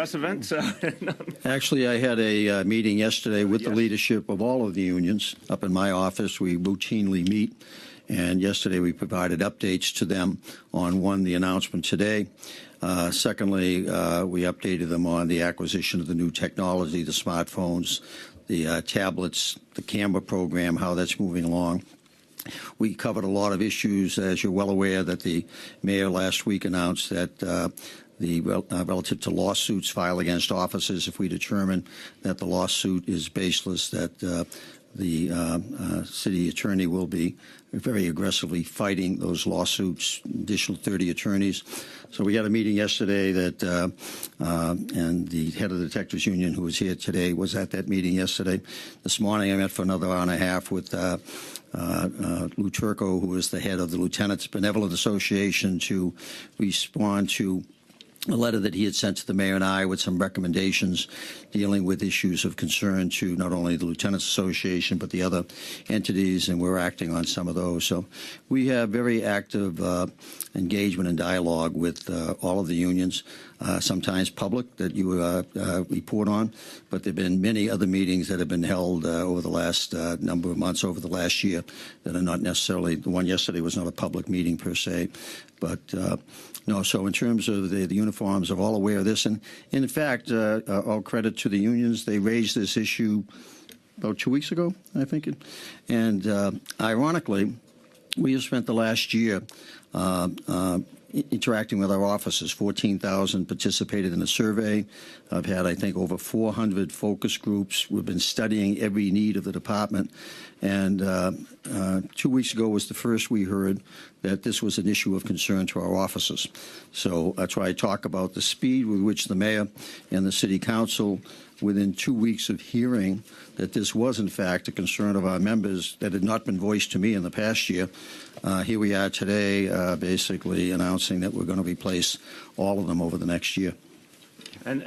press event. So. Actually, I had a meeting yesterday with the leadership of all of the unions up in my office. We routinely meet, and yesterday we provided updates to them on, one, the announcement today. Secondly, we updated them on the acquisition of the new technology, the smartphones, the tablets, the camera program, how that's moving along. We covered a lot of issues, as you're well aware, that the mayor last week announced that relative to lawsuits filed against officers, if we determine that the lawsuit is baseless, that the city attorney will be very aggressively fighting those lawsuits, additional 30 attorneys. So we had a meeting yesterday that, and the head of the Detectives Union, who was here today, was at that meeting yesterday. This morning I met for another hour and a half with Lou Turco, who is the head of the Lieutenants Benevolent Association, to respond to a letter that he had sent to the mayor and I with some recommendations dealing with issues of concern to not only the Lieutenants Association but the other entities, and we're acting on some of those. So we have very active engagement and dialogue with all of the unions, sometimes public that you report on, but there have been many other meetings that have been held over the last number of months, over the last year, that are not necessarily, the one yesterday was not a public meeting per se, but no, so in terms of the uniforms, are all aware of this. And in fact, all credit to the unions. They raised this issue about 2 weeks ago, I think. And ironically, we have spent the last year interacting with our officers. 14,000 participated in the survey. I've had, I think, over 400 focus groups. We've been studying every need of the department. And 2 weeks ago was the first we heard that this was an issue of concern to our officers. So that's why I talk about the speed with which the mayor and the city council, within 2 weeks of hearing that this was in fact a concern of our members that had not been voiced to me in the past year, here we are today basically announcing that we're going to replace all of them over the next year. And